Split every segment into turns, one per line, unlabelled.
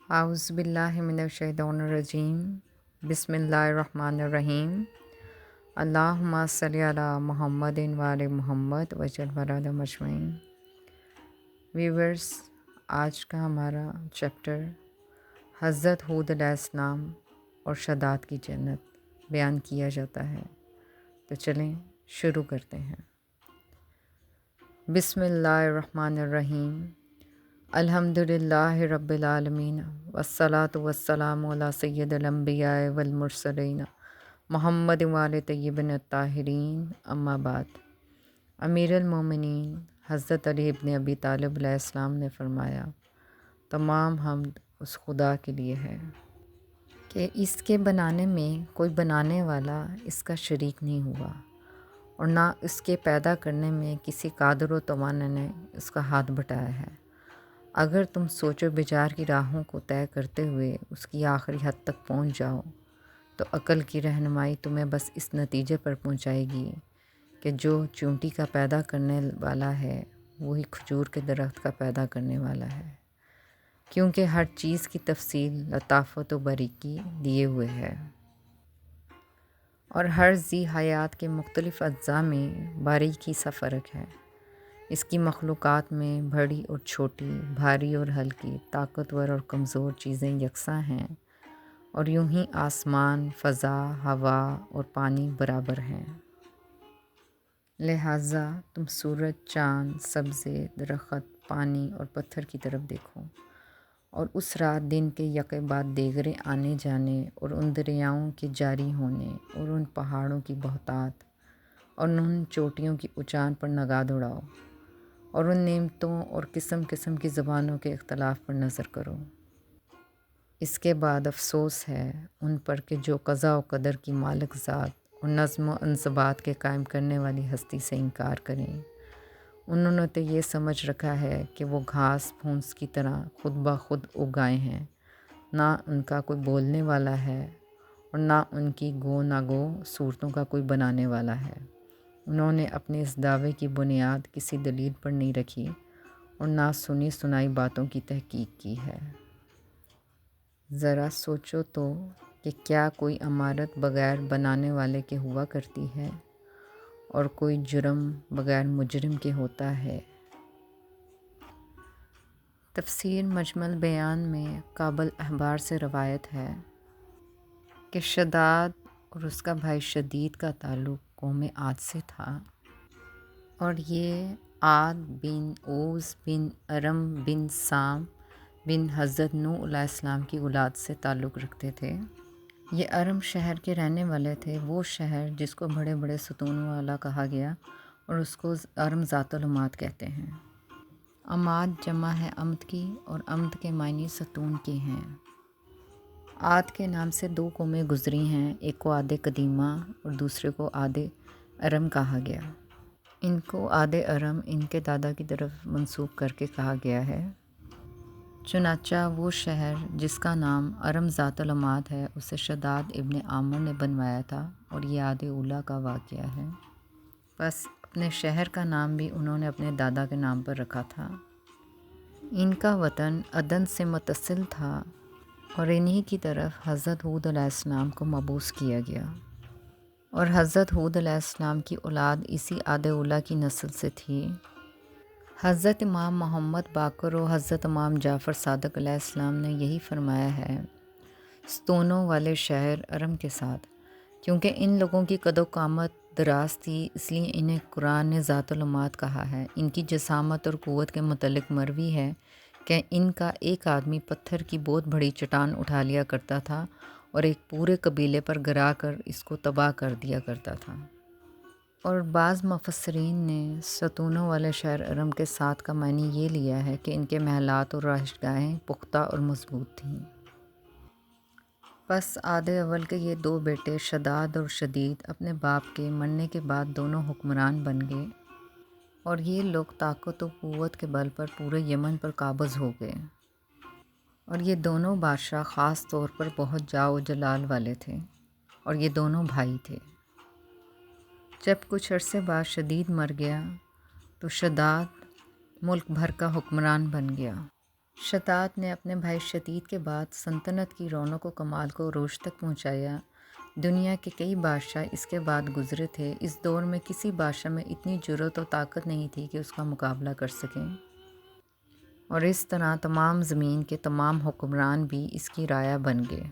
اعوذ باللہ من الشیطان الرجیم بسم اللہ الرحمن الرحیم اللہم صلی علی محمد وعلی محمد وجل ورد مجمعین۔ ویورز، آج کا ہمارا چیپٹر حضرت ہود علیہ السلام اور شداد کی جنت بیان کیا جاتا ہے، تو چلیں شروع کرتے ہیں۔ بسم اللہ الرحمن الرحیم، الحمد للہ رب العالمین، والصلاة والسلام علی سید الانبیاء والمرسلین محمد وآل طیبین الطاہرین، اما بعد۔ امیر المومنین حضرت علی ابن ابی طالب علیہ السلام نے فرمایا، تمام حمد اس خدا کے لیے ہے کہ اس کے بنانے میں کوئی بنانے والا اس کا شریک نہیں ہوا، اور نہ اس کے پیدا کرنے میں کسی قادر و توانا نے اس کا ہاتھ بٹایا ہے۔ اگر تم سوچ و بچار کی راہوں کو طے کرتے ہوئے اس کی آخری حد تک پہنچ جاؤ تو عقل کی رہنمائی تمہیں بس اس نتیجے پر پہنچائے گی کہ جو چونٹی کا پیدا کرنے والا ہے وہی کھجور کے درخت کا پیدا کرنے والا ہے، کیونکہ ہر چیز کی تفصیل، لطافت و باریکی دیے ہوئے ہے، اور ہر ذی حیات کے مختلف اجزاء میں باریکی سا فرق ہے۔ اس کی مخلوقات میں بڑی اور چھوٹی، بھاری اور ہلکی، طاقتور اور کمزور چیزیں یکساں ہیں، اور یوں ہی آسمان، فضا، ہوا اور پانی برابر ہیں۔ لہٰذا تم سورج، چاند، سبزے، درخت، پانی اور پتھر کی طرف دیکھو، اور اس رات دن کے یکے بعد دیگرے آنے جانے، اور ان دریاؤں کے جاری ہونے، اور ان پہاڑوں کی بہتات، اور ان چوٹیوں کی اونچان پر نگاہ دوڑاؤ، اور ان نعمتوں اور قسم قسم کی زبانوں کے اختلاف پر نظر کرو۔ اس کے بعد افسوس ہے ان پر کہ جو قضا و قدر کی مالک ذات اور نظم و انضباط کے قائم کرنے والی ہستی سے انکار کریں۔ انہوں نے تو یہ سمجھ رکھا ہے کہ وہ گھاس پھونس کی طرح خود بخود اگائے ہیں، نہ ان کا کوئی بولنے والا ہے اور نہ ان کی گو نہ گو صورتوں کا کوئی بنانے والا ہے۔ انہوں نے اپنے اس دعوے کی بنیاد کسی دلیل پر نہیں رکھی اور نہ سنی سنائی باتوں کی تحقیق کی ہے۔ ذرا سوچو تو کہ کیا کوئی عمارت بغیر بنانے والے کے ہوا کرتی ہے، اور کوئی جرم بغیر مجرم کے ہوتا ہے؟ تفسیر مجمل بیان میں کابل احبار سے روایت ہے کہ شداد اور اس کا بھائی شدید کا تعلق قوم عاد سے تھا، اور یہ عاد بن اوس بن ارم بن سام بن حضرت نوح علیہ السلام کی اولاد سے تعلق رکھتے تھے۔ یہ ارم شہر کے رہنے والے تھے، وہ شہر جس کو بڑے بڑے ستونوں والا کہا گیا، اور اس کو ارم ذات العماد کہتے ہیں۔ عماد جمع ہے عمد کی، اور عمد کے معنی ستون کے ہیں۔ عاد کے نام سے دو قومیں گزری ہیں، ایک کو عاد قدیمہ اور دوسرے کو عاد ارم کہا گیا۔ ان کو عاد ارم ان کے دادا کی طرف منسوب کر کے کہا گیا ہے۔ چنانچہ وہ شہر جس کا نام ارم ذات العماد ہے اسے شداد ابن عامر نے بنوایا تھا، اور یہ عاد اولیٰ کا واقعہ ہے۔ بس اپنے شہر کا نام بھی انہوں نے اپنے دادا کے نام پر رکھا تھا۔ ان کا وطن عدن سے متصل تھا، اور انہی کی طرف حضرت ہود علیہ السلام کو مبعوث کیا گیا، اور حضرت ہود علیہ السلام کی اولاد اسی عاد اولیٰ کی نسل سے تھی۔ حضرت امام محمد باقر و حضرت امام جعفر صادق علیہ السلام نے یہی فرمایا ہے ستونوں والے شہر ارم کے ساتھ، کیونکہ ان لوگوں کی قد و قامت دراز تھی، اس لیے انہیں قرآن نے ذات العماد کہا ہے۔ ان کی جسامت اور قوت کے متعلق مروی ہے کہ ان کا ایک آدمی پتھر کی بہت بڑی چٹان اٹھا لیا کرتا تھا اور ایک پورے قبیلے پر گرا کر اس کو تباہ کر دیا کرتا تھا۔ اور بعض مفسرین نے ستونوں والے شہر ارم کے ساتھ کا معنی یہ لیا ہے کہ ان کے محلات اور رہائش گاہیں پختہ اور مضبوط تھیں۔ پس عاد اول کے یہ دو بیٹے شداد اور شدید اپنے باپ کے مرنے کے بعد دونوں حکمران بن گئے، اور یہ لوگ طاقت و قوت کے بل پر پورے یمن پر قابض ہو گئے، اور یہ دونوں بادشاہ خاص طور پر بہت جاہ و جلال والے تھے، اور یہ دونوں بھائی تھے۔ جب کچھ عرصے بعد شدید مر گیا تو شداد ملک بھر کا حکمران بن گیا، شداد نے اپنے بھائی شدید کے بعد سلطنت کی رونق و کمال کو عروج تک پہنچایا۔ دنیا کے کئی بادشاہ اس کے بعد گزرے تھے، اس دور میں کسی بادشاہ میں اتنی جرأت و طاقت نہیں تھی کہ اس کا مقابلہ کر سکیں، اور اس طرح تمام زمین کے تمام حکمران بھی اس کی رعایا بن گئے۔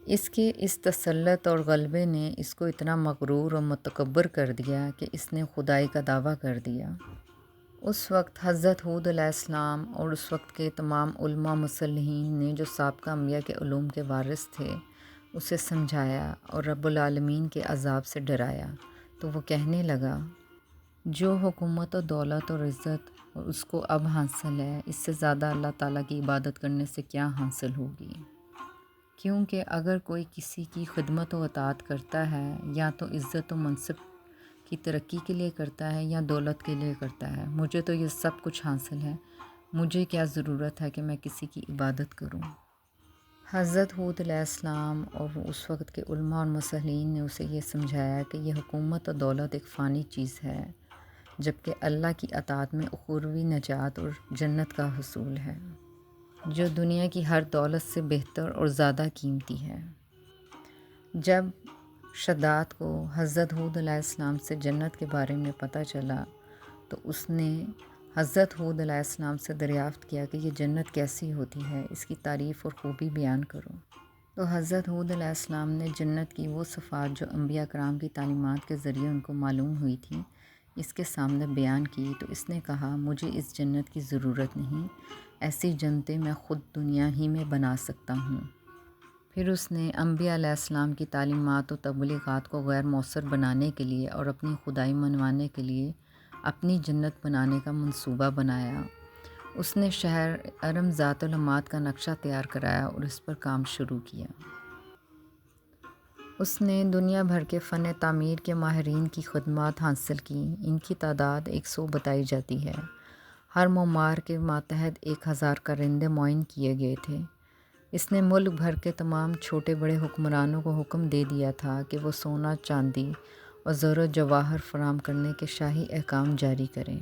اس کے اس تسلط اور غلبے نے اس کو اتنا مغرور اور متکبر کر دیا کہ اس نے خدائی کا دعویٰ کر دیا۔ اس وقت حضرت ہود علیہ السلام اور اس وقت کے تمام علماء مصلحین نے جو سابقہ انبیاء کے علوم کے وارث تھے اسے سمجھایا اور رب العالمین کے عذاب سے ڈرایا، تو وہ کہنے لگا، جو حکومت و دولت اور عزت اس کو اب حاصل ہے، اس سے زیادہ اللہ تعالیٰ کی عبادت کرنے سے کیا حاصل ہوگی؟ کیونکہ اگر کوئی کسی کی خدمت و اطاعت کرتا ہے یا تو عزت و منصب کی ترقی کے لیے کرتا ہے یا دولت کے لیے کرتا ہے، مجھے تو یہ سب کچھ حاصل ہے، مجھے کیا ضرورت ہے کہ میں کسی کی عبادت کروں؟ حضرت ہود علیہ السلام اور اس وقت کے علماء اور مصلحین نے اسے یہ سمجھایا کہ یہ حکومت و دولت ایک فانی چیز ہے، جبکہ اللہ کی اطاعت میں اخروی نجات اور جنت کا حصول ہے، جو دنیا کی ہر دولت سے بہتر اور زیادہ قیمتی ہے۔ جب شداد کو حضرت ہود علیہ السلام سے جنت کے بارے میں پتہ چلا تو اس نے حضرت ہود علیہ السلام سے دریافت کیا کہ یہ جنت کیسی ہوتی ہے، اس کی تعریف اور خوبی بیان کرو۔ تو حضرت ہود علیہ السلام نے جنت کی وہ صفات جو انبیاء کرام کی تعلیمات کے ذریعے ان کو معلوم ہوئی تھی اس کے سامنے بیان کی، تو اس نے کہا، مجھے اس جنت کی ضرورت نہیں، ایسی جنتیں میں خود دنیا ہی میں بنا سکتا ہوں۔ پھر اس نے انبیاء علیہ السلام کی تعلیمات و تبلیغات کو غیر مؤثر بنانے کے لیے اور اپنی خدائی منوانے کے لیے اپنی جنت بنانے کا منصوبہ بنایا۔ اس نے شہر ارم ذات العماد کا نقشہ تیار کرایا اور اس پر کام شروع کیا۔ اس نے دنیا بھر کے فن تعمیر کے ماہرین کی خدمات حاصل کیں، ان کی تعداد 100 بتائی جاتی ہے۔ ہر معمار کے ماتحت 1000 کارندے معین کیے گئے تھے۔ اس نے ملک بھر کے تمام چھوٹے بڑے حکمرانوں کو حکم دے دیا تھا کہ وہ سونا، چاندی اور زر و جواہر فراہم کرنے کے شاہی احکام جاری کریں۔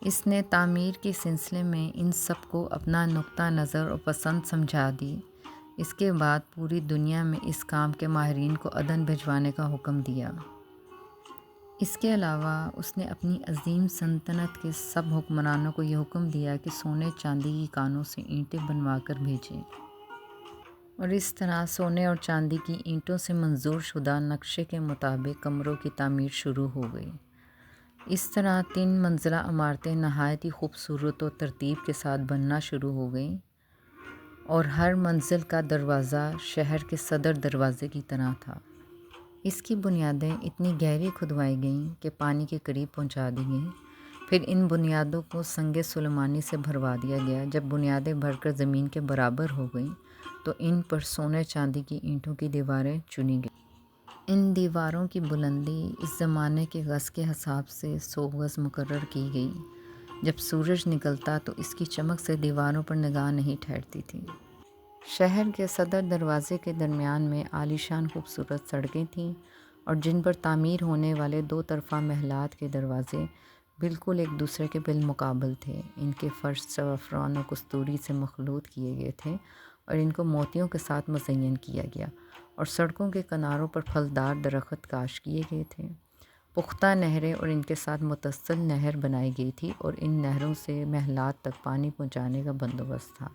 اس نے تعمیر کے سلسلے میں ان سب کو اپنا نقطہ نظر اور پسند سمجھا دی۔ اس کے بعد پوری دنیا میں اس کام کے ماہرین کو عدن بھجوانے کا حکم دیا۔ اس کے علاوہ اس نے اپنی عظیم سلطنت کے سب حکمرانوں کو یہ حکم دیا کہ سونے چاندی کی کانوں سے اینٹیں بنوا کر بھیجیں، اور اس طرح سونے اور چاندی کی اینٹوں سے منظور شدہ نقشے کے مطابق کمروں کی تعمیر شروع ہو گئی۔ اس طرح 3 منزلہ عمارتیں نہایت ہی خوبصورت و ترتیب کے ساتھ بننا شروع ہو گئیں، اور ہر منزل کا دروازہ شہر کے صدر دروازے کی طرح تھا۔ اس کی بنیادیں اتنی گہری کھدوائی گئیں کہ پانی کے قریب پہنچا دی گئیں۔ پھر ان بنیادوں کو سنگ سلیمانی سے بھروا دیا گیا۔ جب بنیادیں بھر کر زمین کے برابر ہو گئیں تو ان پر سونے چاندی کی اینٹوں کی دیواریں چنی گئیں۔ ان دیواروں کی بلندی اس زمانے کے گز کے حساب سے 100 گز مقرر کی گئی۔ جب سورج نکلتا تو اس کی چمک سے دیواروں پر نگاہ نہیں ٹھہرتی تھی۔ شہر کے صدر دروازے کے درمیان میں عالیشان خوبصورت سڑکیں تھیں، اور جن پر تعمیر ہونے والے 2 طرفہ محلات کے دروازے بالکل ایک دوسرے کے بالمقابل تھے۔ ان کے فرش زعفران و کستوری سے مخلوط کیے گئے تھے اور ان کو موتیوں کے ساتھ مزین کیا گیا، اور سڑکوں کے کناروں پر پھلدار درخت کاشت کیے گئے تھے۔ پختہ نہریں اور ان کے ساتھ متصل نہر بنائی گئی تھی، اور ان نہروں سے محلات تک پانی پہنچانے کا بندوبست تھا،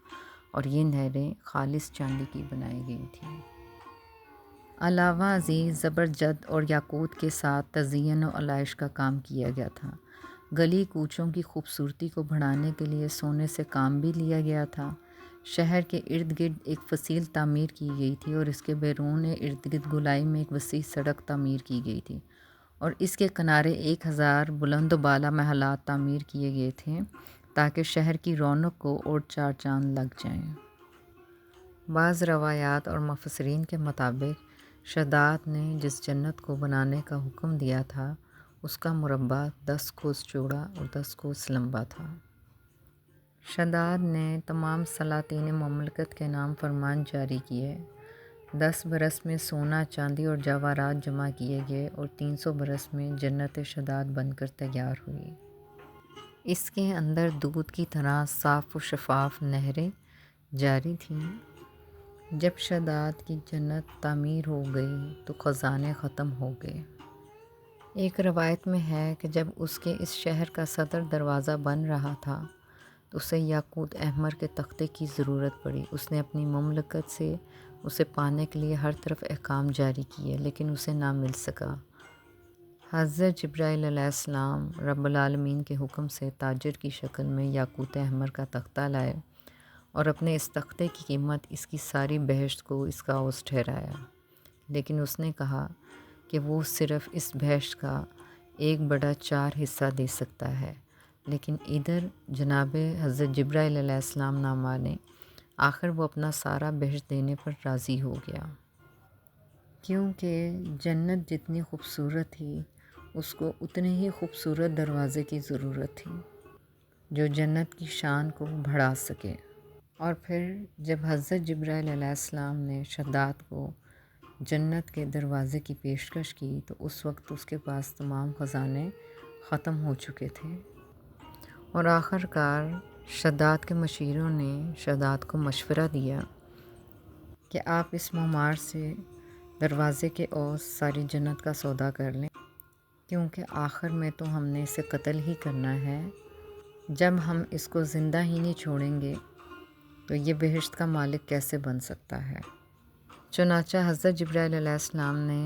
اور یہ نہریں خالص چاندی کی بنائی گئی تھیں۔ علاوہ ازیں زبرجد اور یاقوت کے ساتھ تزئین و آلائش کا کام کیا گیا تھا۔ گلی کوچوں کی خوبصورتی کو بڑھانے کے لیے سونے سے کام بھی لیا گیا تھا۔ شہر کے ارد گرد ایک فصیل تعمیر کی گئی تھی، اور اس کے بیرون ارد گرد گولائی میں ایک وسیع سڑک تعمیر کی گئی تھی، اور اس کے کنارے 1000 بلند و بالا محلات تعمیر کیے گئے تھے تاکہ شہر کی رونق کو اور 4 چاند لگ جائیں۔ بعض روایات اور مفسرین کے مطابق شداد نے جس جنت کو بنانے کا حکم دیا تھا اس کا مربع 10 کوس چوڑا اور 10 کوس لمبا تھا۔ شداد نے تمام سلاطین مملکت کے نام فرمان جاری کیے۔ 10 برس میں سونا، چاندی اور جواہرات جمع کیے گئے، اور 300 برس میں جنت شداد بن کر تیار ہوئی۔ اس کے اندر دودھ کی طرح صاف و شفاف نہریں جاری تھیں۔ جب شداد کی جنت تعمیر ہو گئی تو خزانے ختم ہو گئے۔ ایک روایت میں ہے کہ جب اس کے اس شہر کا صدر دروازہ بن رہا تھا تو اسے یاقوت احمر کے تختے کی ضرورت پڑی۔ اس نے اپنی مملکت سے اسے پانے کے لیے ہر طرف احکام جاری کیے لیکن اسے نہ مل سکا۔ حضرت جبرائیل علیہ السلام رب العالمین کے حکم سے تاجر کی شکل میں یاقوت احمر کا تختہ لائے اور اپنے اس تختے کی قیمت اس کی ساری بہشت کو اس کا عوض ٹھہرایا، لیکن اس نے کہا کہ وہ صرف اس بہشت کا 1/4 حصہ دے سکتا ہے، لیکن ادھر جناب حضرت جبرائیل علیہ السلام نہ مانے۔ آخر وہ اپنا سارا بہشت دینے پر راضی ہو گیا، کیونکہ جنت جتنی خوبصورت تھی اس کو اتنے ہی خوبصورت دروازے کی ضرورت تھی جو جنت کی شان کو بڑھا سکے۔ اور پھر جب حضرت جبرائیل علیہ السلام نے شداد کو جنت کے دروازے کی پیشکش کی تو اس وقت اس کے پاس تمام خزانے ختم ہو چکے تھے، اور آخر کار شداد کے مشیروں نے شداد کو مشورہ دیا کہ آپ اس معمار سے دروازے کے عوض ساری جنت کا سودا کر لیں، کیونکہ آخر میں تو ہم نے اسے قتل ہی کرنا ہے۔ جب ہم اس کو زندہ ہی نہیں چھوڑیں گے تو یہ بہشت کا مالک کیسے بن سکتا ہے؟ چنانچہ حضرت جبرائیل علیہ السلام نے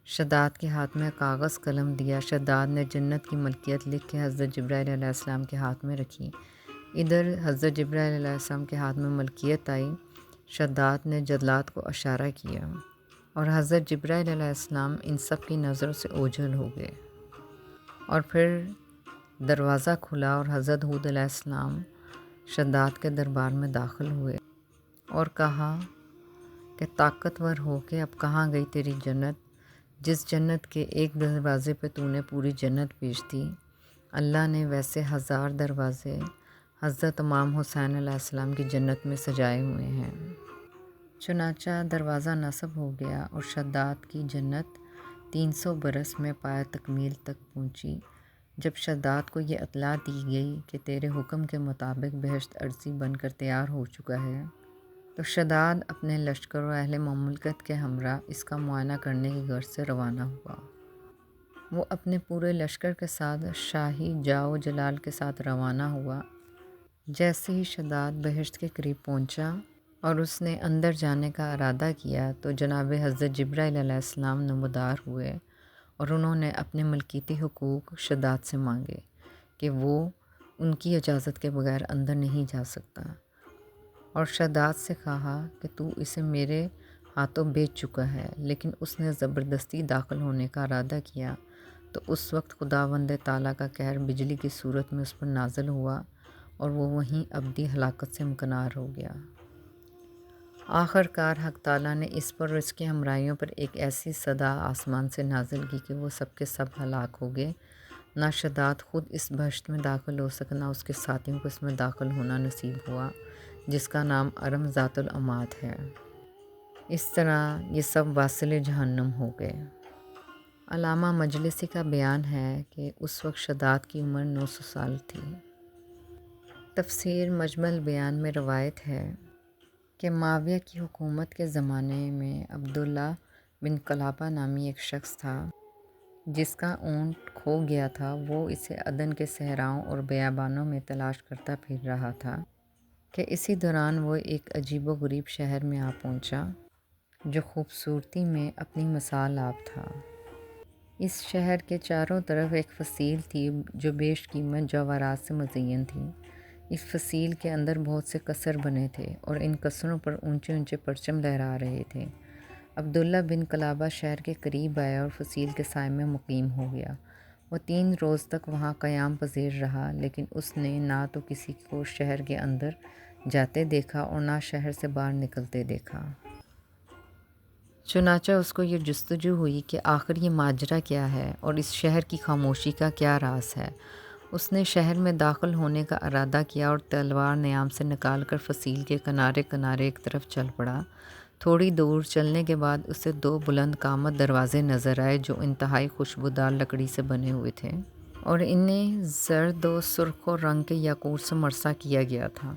شداد کے ہاتھ میں کاغذ قلم دیا۔ شداد نے جنت کی ملکیت لکھ کے حضرت جبرائیل علیہ السلام کے ہاتھ میں رکھی۔ ادھر حضرت جبرائیل علیہ السلام کے ہاتھ میں ملکیت آئی۔ شداد نے جلاد کو اشارہ کیا اور حضرت جبرائیل علیہ السلام ان سب کی نظروں سے اوجھل ہو گئے، اور پھر دروازہ کھلا اور حضرت ہود علیہ السلام شداد کے دربار میں داخل ہوئے اور کہا کہ طاقتور ہو کے اب کہاں گئی تیری جنت، جس جنت کے ایک دروازے پہ تو نے پوری جنت بیچ دی۔ اللہ نے ویسے 1000 دروازے حضرت امام حسین علیہ السلام کی جنت میں سجائے ہوئے ہیں۔ چنانچہ دروازہ نصب ہو گیا اور شداد کی جنت 300 برس میں پایہ تکمیل تک پہنچی۔ جب شداد کو یہ اطلاع دی گئی کہ تیرے حکم کے مطابق بہشت ارضی بن کر تیار ہو چکا ہے تو شداد اپنے لشکر و اہل مملکت کے ہمراہ اس کا معائنہ کرنے کی غرض سے روانہ ہوا۔ وہ اپنے پورے لشکر کے ساتھ شاہی جاؤ جلال کے ساتھ روانہ ہوا۔ جیسے ہی شداد بہشت کے قریب پہنچا اور اس نے اندر جانے کا ارادہ کیا تو جناب حضرت جبرائیل علیہ السلام نمودار ہوئے اور انہوں نے اپنے ملکیتی حقوق شداد سے مانگے کہ وہ ان کی اجازت کے بغیر اندر نہیں جا سکتا، اور شداد سے کہا کہ تو اسے میرے ہاتھوں بیچ چکا ہے، لیکن اس نے زبردستی داخل ہونے کا ارادہ کیا تو اس وقت خداوند تعالیٰ کا قہر بجلی کی صورت میں اس پر نازل ہوا اور وہ وہیں ابدی ہلاکت سے مکنار ہو گیا۔ آخر کار حق تعالیٰ نے اس پر اور اس کے ہمراہیوں پر ایک ایسی صدا آسمان سے نازل کی کہ وہ سب کے سب ہلاک ہو گئے۔ نہ شداد خود اس بہشت میں داخل ہو سکا، نہ اس کے ساتھیوں کو اس میں داخل ہونا نصیب ہوا، جس کا نام ارم ذات العماد ہے۔ اس طرح یہ سب واصل جہنم ہو گئے۔ علامہ مجلسی کا بیان ہے کہ اس وقت شداد کی عمر 900 سال تھی۔ تفسیر مجمل بیان میں روایت ہے کہ معاویہ کی حکومت کے زمانے میں عبداللہ بن قلابہ نامی ایک شخص تھا جس کا اونٹ کھو گیا تھا۔ وہ اسے عدن کے صحراؤں اور بیابانوں میں تلاش کرتا پھر رہا تھا کہ اسی دوران وہ ایک عجیب و غریب شہر میں آ پہنچا جو خوبصورتی میں اپنی مثال آپ تھا۔ اس شہر کے چاروں طرف ایک فصیل تھی جو بیش قیمت جواہرات سے مزین تھی۔ اس فصیل کے اندر بہت سے قصر بنے تھے اور ان قصروں پر اونچے اونچے پرچم لہرا رہے تھے۔ عبداللہ بن قلابہ شہر کے قریب آیا اور فصیل کے سائے میں مقیم ہو گیا۔ وہ 3 روز تک وہاں قیام پذیر رہا، لیکن اس نے نہ تو کسی کو شہر کے اندر جاتے دیکھا اور نہ شہر سے باہر نکلتے دیکھا۔ چنانچہ اس کو یہ جستجو ہوئی کہ آخر یہ ماجرا کیا ہے اور اس شہر کی خاموشی کا کیا راز ہے۔ اس نے شہر میں داخل ہونے کا ارادہ کیا اور تلوار نیام سے نکال کر فصیل کے کنارے کنارے ایک طرف چل پڑا۔ تھوڑی دور چلنے کے بعد اسے 2 بلند قامت دروازے نظر آئے جو انتہائی خوشبودار لکڑی سے بنے ہوئے تھے اور انہیں زرد و سرخ و رنگ کے یاقوت سے مرصع کیا گیا تھا۔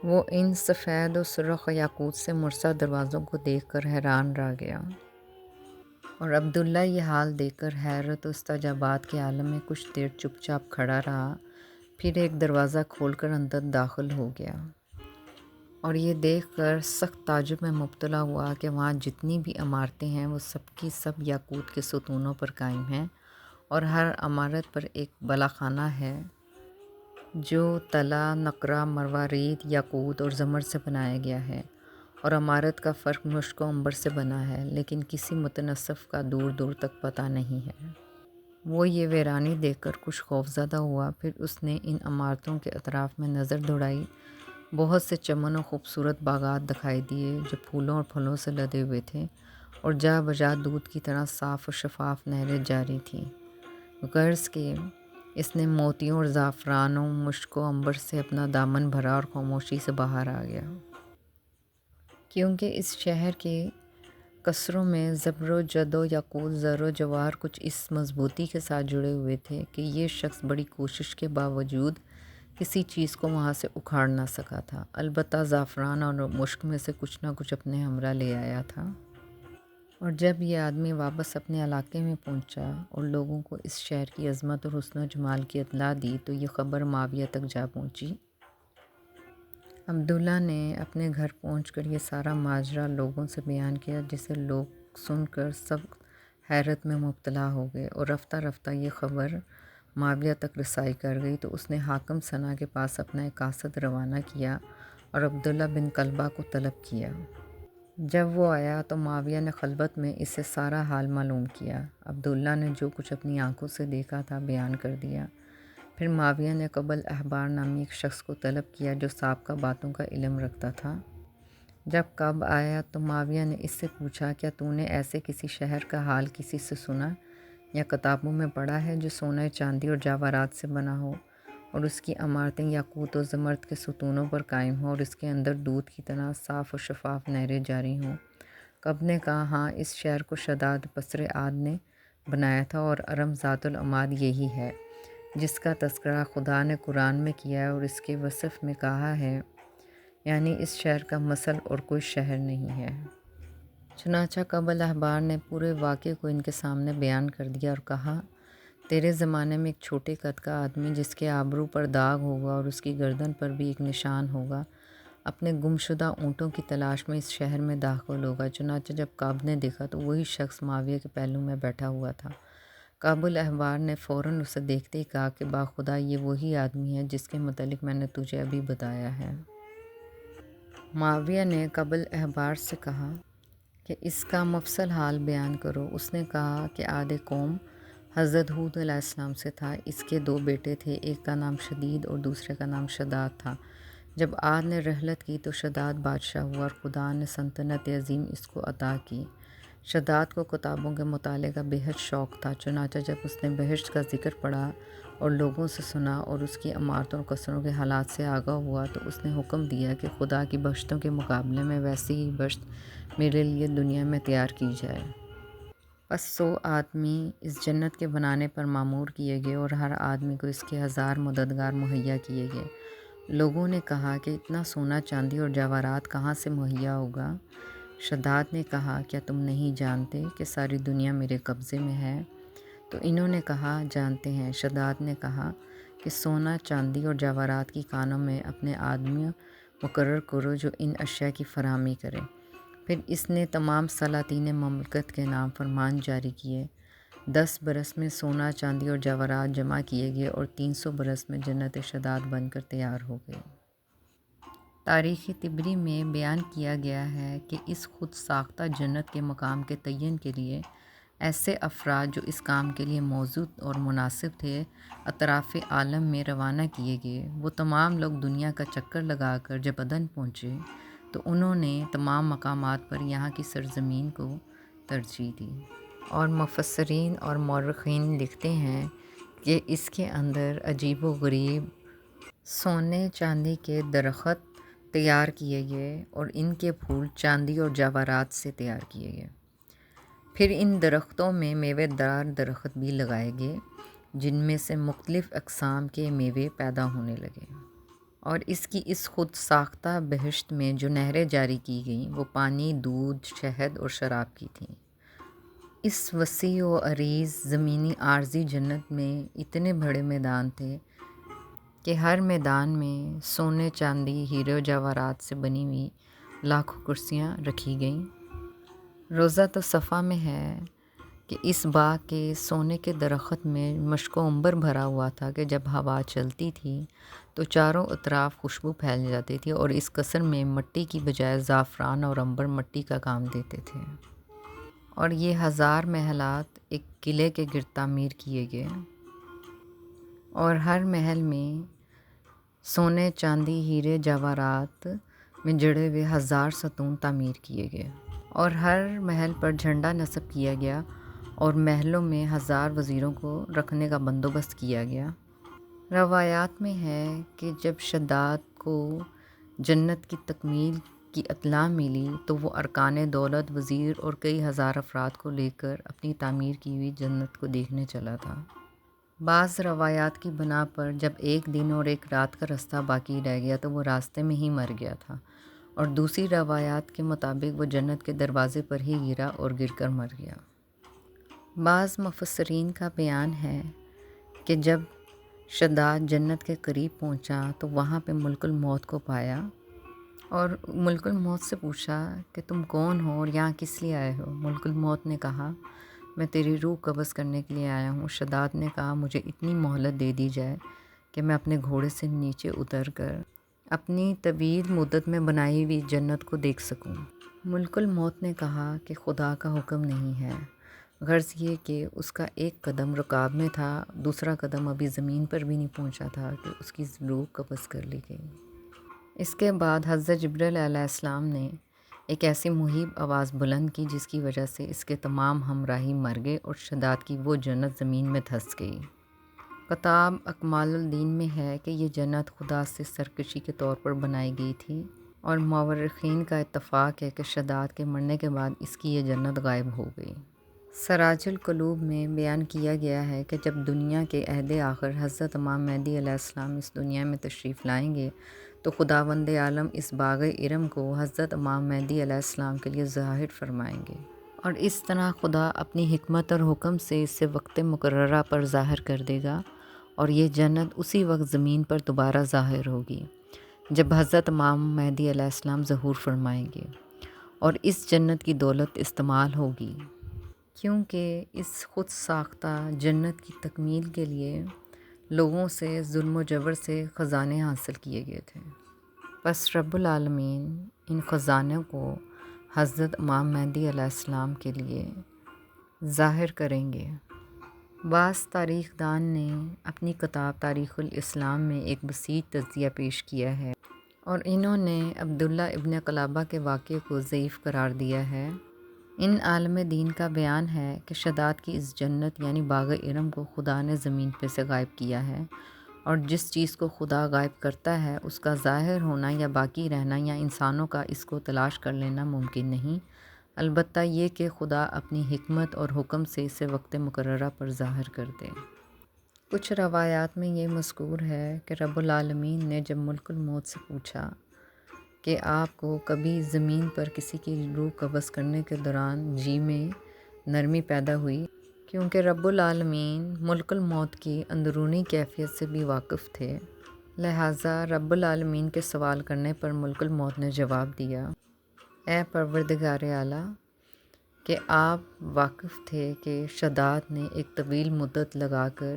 وہ ان سفید و سرخ یاقوت سے مرصع دروازوں کو دیکھ کر حیران رہ گیا، اور عبداللہ یہ حال دیکھ کر حیرت و استعجاب کے عالم میں کچھ دیر چپ چاپ کھڑا رہا، پھر ایک دروازہ کھول کر اندر داخل ہو گیا، اور یہ دیکھ کر سخت تعجب میں مبتلا ہوا کہ وہاں جتنی بھی عمارتیں ہیں وہ سب کی سب یاقوت کے ستونوں پر قائم ہیں، اور ہر عمارت پر ایک بالاخانہ ہے جو طلا، نقرہ، مروارید، یاقوت اور زمرد سے بنایا گیا ہے، اور عمارت کا فرق مشک و عنبر سے بنا ہے، لیکن کسی متنصف کا دور دور تک پتہ نہیں ہے۔ وہ یہ ویرانی دیکھ کر کچھ خوفزدہ ہوا، پھر اس نے ان عمارتوں کے اطراف میں نظر دوڑائی۔ بہت سے چمن و خوبصورت باغات دکھائی دیے جو پھولوں اور پھلوں سے لدے ہوئے تھے، اور جا بجا دودھ کی طرح صاف و شفاف نہریں جاری تھیں۔ غرض کہ اس نے موتیوں اور زعفرانوں، مشک و عنبر سے اپنا دامن بھرا اور خاموشی سے باہر آ گیا، کیونکہ اس شہر کے قصروں میں زبر و جد و یاقوت، زر و جواہر کچھ اس مضبوطی کے ساتھ جڑے ہوئے تھے کہ یہ شخص بڑی کوشش کے باوجود کسی چیز کو وہاں سے اکھاڑ نہ سکا تھا۔ البتہ زعفران اور مشک میں سے کچھ نہ کچھ اپنے ہمراہ لے آیا تھا۔ اور جب یہ آدمی واپس اپنے علاقے میں پہنچا اور لوگوں کو اس شہر کی عظمت اور حسن و جمال کی اطلاع دی تو یہ خبر معاویہ تک جا پہنچی۔ عبداللہ نے اپنے گھر پہنچ کر یہ سارا ماجرا لوگوں سے بیان کیا، جسے لوگ سن کر سب حیرت میں مبتلا ہو گئے، اور رفتہ رفتہ یہ خبر معاویہ تک رسائی کر گئی تو اس نے حاکم ثنا کے پاس اپنا ایک قاصد روانہ کیا اور عبداللہ بن قلبہ کو طلب کیا۔ جب وہ آیا تو معاویہ نے خلوت میں اسے سارا حال معلوم کیا۔ عبداللہ نے جو کچھ اپنی آنکھوں سے دیکھا تھا بیان کر دیا۔ پھر معاویہ نے قبل احبار نامی ایک شخص کو طلب کیا جو سابقہ باتوں کا علم رکھتا تھا۔ جب کعب آیا تو معاویہ نے اس سے پوچھا، کیا تو نے ایسے کسی شہر کا حال کسی سے سنا یا کتابوں میں پڑھا ہے جو سونے، چاندی اور جواہرات سے بنا ہو، اور اس کی عمارتیں یاقوت و زمرد کے ستونوں پر قائم ہوں، اور اس کے اندر دودھ کی طرح صاف و شفاف نہریں جاری ہوں؟ کعب نے کہا، ہاں، اس شہر کو شداد بصر عاد نے بنایا تھا، اور ارم ذات العماد یہی ہے جس کا تذکرہ خدا نے قرآن میں کیا ہے اور اس کے وصف میں کہا ہے، یعنی اس شہر کا مثل اور کوئی شہر نہیں ہے۔ چنانچہ قبل احبار نے پورے واقعے کو ان کے سامنے بیان کر دیا اور کہا، تیرے زمانے میں ایک چھوٹے قد کا آدمی جس کے آبرو پر داغ ہوگا اور اس کی گردن پر بھی ایک نشان ہوگا، اپنے گمشدہ اونٹوں کی تلاش میں اس شہر میں داخل ہوگا۔ چنانچہ جب کعب نے دیکھا تو وہی شخص معاویہ کے پہلو میں بیٹھا ہوا تھا۔ کعب الاحبار نے فوراً اسے دیکھتے ہی کہا کہ باخدا یہ وہی آدمی ہے جس کے متعلق میں نے تجھے ابھی بتایا ہے۔ معاویہ نے کعب الاحبار سے کہا کہ اس کا مفصل حال بیان کرو۔ اس نے کہا کہ عاد قوم حضرت ہود علیہ السلام سے تھا۔ اس کے دو بیٹے تھے، ایک کا نام شدید اور دوسرے کا نام شداد تھا۔ جب عاد نے رحلت کی تو شداد بادشاہ ہوا اور خدا نے سلطنت عظیم اس کو عطا کی۔ شداد کو کتابوں کے مطالعے کا بے حد شوق تھا، چنانچہ جب اس نے بہشت کا ذکر پڑھا اور لوگوں سے سنا اور اس کی عمارتوں اور قصروں کے حالات سے آگاہ ہوا تو اس نے حکم دیا کہ خدا کی بہشتوں کے مقابلے میں ویسی ہی بہشت میرے لیے دنیا میں تیار کی جائے۔ پس 100 آدمی اس جنت کے بنانے پر مامور کیے گئے اور ہر آدمی کو اس کے 1000 مددگار مہیا کیے گئے۔ لوگوں نے کہا کہ اتنا سونا، چاندی اور جواہرات کہاں سے مہیا ہوگا؟ شداد نے کہا، کیا تم نہیں جانتے کہ ساری دنیا میرے قبضے میں ہے؟ تو انہوں نے کہا، جانتے ہیں۔ شداد نے کہا کہ سونا، چاندی اور جواہرات کی کانوں میں اپنے آدمی مقرر کرو جو ان اشیاء کی فراہمی کرے۔ پھر اس نے تمام سلاطین مملکت کے نام فرمان جاری کیے۔ 10 برس میں سونا، چاندی اور جواہرات جمع کیے گئے اور 300 برس میں جنت شداد بن کر تیار ہو گئی۔ تاریخ طبری میں بیان کیا گیا ہے کہ اس خود ساختہ جنت کے مقام کے تعین کے لیے ایسے افراد جو اس کام کے لیے موزوں اور مناسب تھے اطراف عالم میں روانہ کیے گئے۔ وہ تمام لوگ دنیا کا چکر لگا کر جب عدن پہنچے تو انہوں نے تمام مقامات پر یہاں کی سرزمین کو ترجیح دی، اور مفسرین اور مورخین لکھتے ہیں کہ اس کے اندر عجیب و غریب سونے چاندی کے درخت تیار کیے گئے اور ان کے پھول چاندی اور جواہرات سے تیار کیے گئے۔ پھر ان درختوں میں میوے دار درخت بھی لگائے گئے جن میں سے مختلف اقسام کے میوے پیدا ہونے لگے، اور اس کی اس خود ساختہ بہشت میں جو نہریں جاری کی گئیں وہ پانی، دودھ، شہد اور شراب کی تھیں۔ اس وسیع و عریض زمینی عارضی جنت میں اتنے بڑے میدان تھے کہ ہر میدان میں سونے، چاندی، ہیرے و جواہرات سے بنی ہوئی لاکھوں کرسیاں رکھی گئیں۔ روضہ تو صفا میں ہے کہ اس باغ کے سونے کے درخت میں مشک و عنبر بھرا ہوا تھا کہ جب ہوا چلتی تھی تو چاروں اطراف خوشبو پھیل جاتی تھی، اور اس قصر میں مٹی کی بجائے زعفران اور عنبر مٹی کا کام دیتے تھے، اور یہ 1000 محلات ایک قلعے کے گرد تعمیر کیے گئے، اور ہر محل میں سونے، چاندی، ہیرے، جواہرات میں جڑے ہوئے 1000 ستون تعمیر کیے گئے، اور ہر محل پر جھنڈا نصب کیا گیا، اور محلوں میں 1000 وزیروں کو رکھنے کا بندوبست کیا گیا۔ روایات میں ہے کہ جب شداد کو جنت کی تکمیل کی اطلاع ملی تو وہ ارکان دولت، وزیر اور کئی ہزار افراد کو لے کر اپنی تعمیر کی ہوئی جنت کو دیکھنے چلا تھا۔ بعض روایات کی بنا پر جب ایک دن اور ایک رات کا راستہ باقی رہ گیا تو وہ راستے میں ہی مر گیا تھا، اور دوسری روایات کے مطابق وہ جنت کے دروازے پر ہی گرا اور گر کر مر گیا۔ بعض مفسرین کا بیان ہے کہ جب شداد جنت کے قریب پہنچا تو وہاں پہ ملک الموت کو پایا، اور ملک الموت سے پوچھا کہ تم کون ہو اور یہاں کس لیے آئے ہو؟ ملک الموت نے کہا میں تیری روح قبض کرنے کے لیے آیا ہوں۔ شداد نے کہا مجھے اتنی مہلت دے دی جائے کہ میں اپنے گھوڑے سے نیچے اتر کر اپنی طویل مدت میں بنائی ہوئی جنت کو دیکھ سکوں۔ ملک الموت نے کہا کہ خدا کا حکم نہیں ہے، غرض یہ کہ اس کا ایک قدم رکاب میں تھا، دوسرا قدم ابھی زمین پر بھی نہیں پہنچا تھا کہ اس کی روح قبض کر لی گئی۔ اس کے بعد حضرت جبرائیل علیہ السلام نے ایک ایسی مہیب آواز بلند کی جس کی وجہ سے اس کے تمام ہمراہی مر گئے اور شداد کی وہ جنت زمین میں دھنس گئی۔ کتاب اکمال الدین میں ہے کہ یہ جنت خدا سے سرکشی کے طور پر بنائی گئی تھی، اور مورخین کا اتفاق ہے کہ شداد کے مرنے کے بعد اس کی یہ جنت غائب ہو گئی۔ سراج القلوب میں بیان کیا گیا ہے کہ جب دنیا کے عہد آخر حضرت امام مہدی علیہ السلام اس دنیا میں تشریف لائیں گے تو خداوند عالم اس باغ ارم کو حضرت امام مہدی علیہ السلام کے لیے ظاہر فرمائیں گے، اور اس طرح خدا اپنی حکمت اور حکم سے اسے وقت مقررہ پر ظاہر کر دے گا، اور یہ جنت اسی وقت زمین پر دوبارہ ظاہر ہوگی جب حضرت امام مہدی علیہ السلام ظہور فرمائیں گے، اور اس جنت کی دولت استعمال ہوگی، کیونکہ اس خود ساختہ جنت کی تکمیل کے لیے لوگوں سے ظلم و جبر سے خزانے حاصل کیے گئے تھے۔ پس رب العالمین ان خزانوں کو حضرت امام مہدی علیہ السلام کے لیے ظاہر کریں گے۔ بعض تاریخ دان نے اپنی کتاب تاریخ الاسلام میں ایک وسیع تجزیہ پیش کیا ہے، اور انہوں نے عبداللہ ابن قلابہ کے واقعے کو ضعیف قرار دیا ہے۔ ان عالم دین کا بیان ہے کہ شداد کی اس جنت یعنی باغ ارم کو خدا نے زمین پہ سے غائب کیا ہے، اور جس چیز کو خدا غائب کرتا ہے اس کا ظاہر ہونا یا باقی رہنا یا انسانوں کا اس کو تلاش کر لینا ممکن نہیں، البتہ یہ کہ خدا اپنی حکمت اور حکم سے اسے وقت مقررہ پر ظاہر کر دے۔ کچھ روایات میں یہ مذکور ہے کہ رب العالمین نے جب ملک الموت سے پوچھا کہ آپ کو کبھی زمین پر کسی کی روح قبض کرنے کے دوران جی میں نرمی پیدا ہوئی؟ کیونکہ رب العالمین ملک الموت کی اندرونی کیفیت سے بھی واقف تھے، لہٰذا رب العالمین کے سوال کرنے پر ملک الموت نے جواب دیا، اے پروردگار اعلیٰ، کہ آپ واقف تھے کہ شداد نے ایک طویل مدت لگا کر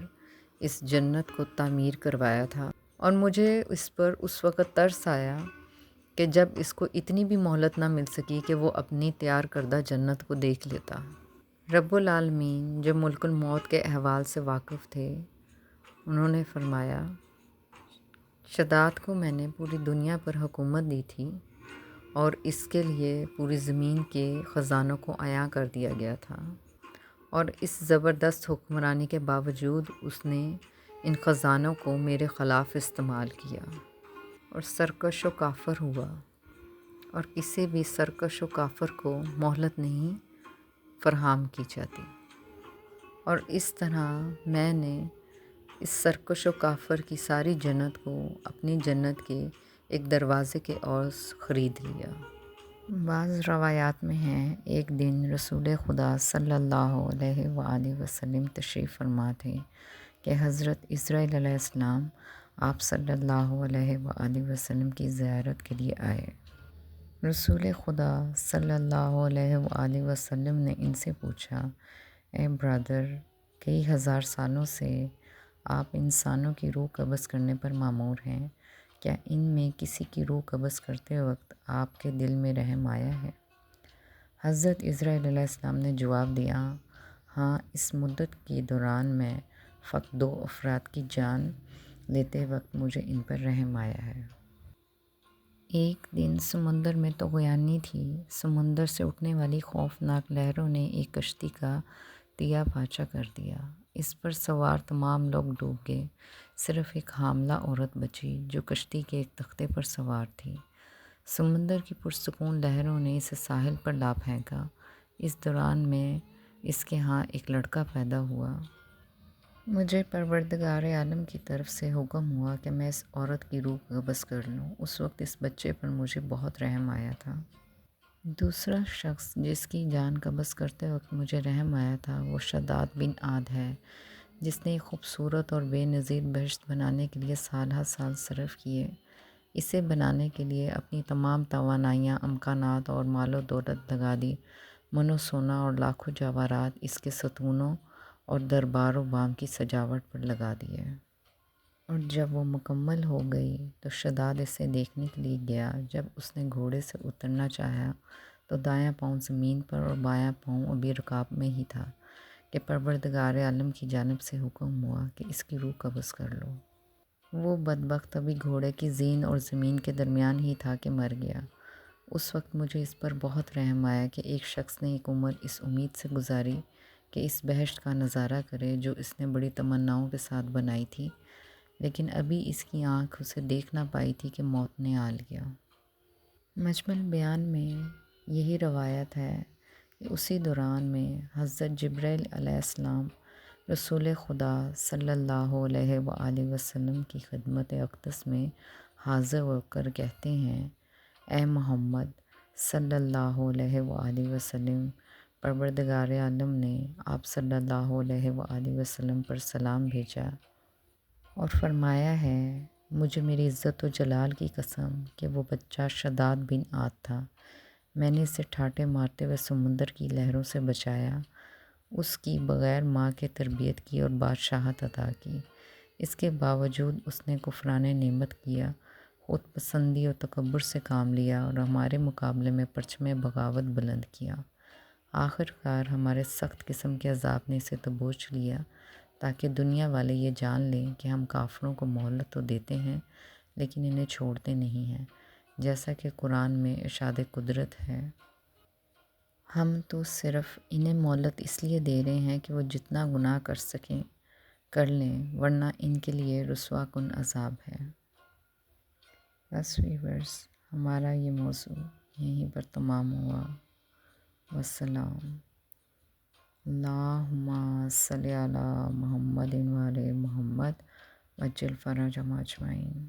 اس جنت کو تعمیر کروایا تھا، اور مجھے اس پر اس وقت ترس آیا کہ جب اس کو اتنی بھی مہلت نہ مل سکی کہ وہ اپنی تیار کردہ جنت کو دیکھ لیتا۔ رب العالمین جو ملک الموت کے احوال سے واقف تھے، انہوں نے فرمایا، شداد کو میں نے پوری دنیا پر حکومت دی تھی، اور اس کے لیے پوری زمین کے خزانوں کو عیاں کر دیا گیا تھا، اور اس زبردست حکمرانی کے باوجود اس نے ان خزانوں کو میرے خلاف استعمال کیا اور سرکش و کافر ہوا، اور کسی بھی سرکش و کافر کو مہلت نہیں فراہم کی جاتی، اور اس طرح میں نے اس سرکش و کافر کی ساری جنت کو اپنی جنت کے ایک دروازے کے عوض خرید لیا۔ بعض روایات میں ہیں ایک دن رسول خدا صلی اللہ علیہ وآلہ وسلم تشریف فرما تھے کہ حضرت اسرائیل علیہ السلام آپ صلی اللہ علیہ وآلہ وسلم کی زیارت کے لیے آئے۔ رسول خدا صلی اللہ علیہ وآلہ وسلم نے ان سے پوچھا، اے برادر، کئی ہزار سالوں سے آپ انسانوں کی روح قبض کرنے پر مامور ہیں، کیا ان میں کسی کی روح قبض کرتے وقت آپ کے دل میں رحم آیا ہے؟ حضرت اسرائیل علیہ السلام نے جواب دیا، ہاں، اس مدت کے دوران میں فقط 2 افراد کی جان لیتے وقت مجھے ان پر رحم آیا ہے۔ ایک دن سمندر میں طغیانی تھی۔ سمندر سے اٹھنے والی خوفناک لہروں نے ایک کشتی کا تیا پاچا کر دیا۔ اس پر سوار تمام لوگ ڈوب گئے، صرف ایک حاملہ عورت بچی جو کشتی کے ایک تختے پر سوار تھی۔ سمندر کی پرسکون لہروں نے اسے ساحل پر لا پھینکا۔ اس دوران میں اس کے ہاں ایک لڑکا پیدا ہوا۔ مجھے پروردگار عالم کی طرف سے حکم ہوا کہ میں اس عورت کی روح قبض کر لوں۔ اس وقت اس بچے پر مجھے بہت رحم آیا تھا۔ دوسرا شخص جس کی جان قبض کرتے وقت مجھے رحم آیا تھا وہ شداد بن عاد ہے، جس نے ایک خوبصورت اور بے نظیر بہشت بنانے کے لیے سالہ سال صرف کیے۔ اسے بنانے کے لیے اپنی تمام توانائیاں، امکانات اور مال و دولت لگا دی۔ من و سونا اور لاکھوں جواہرات اس کے ستونوں اور دربار و بام کی سجاوٹ پر لگا دیے۔ اور جب وہ مکمل ہو گئی تو شداد اسے دیکھنے کے لیے گیا۔ جب اس نے گھوڑے سے اترنا چاہا تو دایاں پاؤں زمین پر اور بایاں پاؤں ابھی رکاب میں ہی تھا کہ پروردگار عالم کی جانب سے حکم ہوا کہ اس کی روح قبض کر لو۔ وہ بدبخت ابھی گھوڑے کی زین اور زمین کے درمیان ہی تھا کہ مر گیا۔ اس وقت مجھے اس پر بہت رحم آیا کہ ایک شخص نے ایک عمر اس امید سے گزاری کہ اس بہشت کا نظارہ کرے جو اس نے بڑی تمناؤں کے ساتھ بنائی تھی، لیکن ابھی اس کی آنکھ اسے دیکھ نہ پائی تھی کہ موت نے آ لیا۔ مجمل بیان میں یہی روایت ہے کہ اسی دوران میں حضرت جبرائیل علیہ السلام رسول خدا صلی اللہ علیہ وآلہ وسلم کی خدمت اقدس میں حاضر ہو کر کہتے ہیں، اے محمد صلی اللہ علیہ وآلہ وسلم، پروردگار عالم نے آپ صلی اللہ علیہ وآلہ وسلم پر سلام بھیجا اور فرمایا ہے، مجھے میری عزت و جلال کی قسم کہ وہ بچہ شداد بن عاد تھا، میں نے اسے ٹھاٹے مارتے ہوئے سمندر کی لہروں سے بچایا، اس کی بغیر ماں کے تربیت کی اور بادشاہت عطا کی۔ اس کے باوجود اس نے کفران نعمت کیا، خود پسندی اور تکبر سے کام لیا اور ہمارے مقابلے میں پرچم بغاوت بلند کیا۔ آخر کار ہمارے سخت قسم کے عذاب نے اسے دبوچ لیا تاکہ دنیا والے یہ جان لیں کہ ہم کافروں کو مہلت تو دیتے ہیں لیکن انہیں چھوڑتے نہیں ہیں، جیسا کہ قرآن میں ارشاد قدرت ہے، ہم تو صرف انہیں مہلت اس لیے دے رہے ہیں کہ وہ جتنا گناہ کر سکیں کر لیں، ورنہ ان کے لیے رسوا کن عذاب ہے۔ بس ویورز، ہمارا یہ موضوع یہیں پر تمام ہوا۔ والسلام۔ اللہم صلی علی محمد و علی محمد وعجل فرجہم اجمعین۔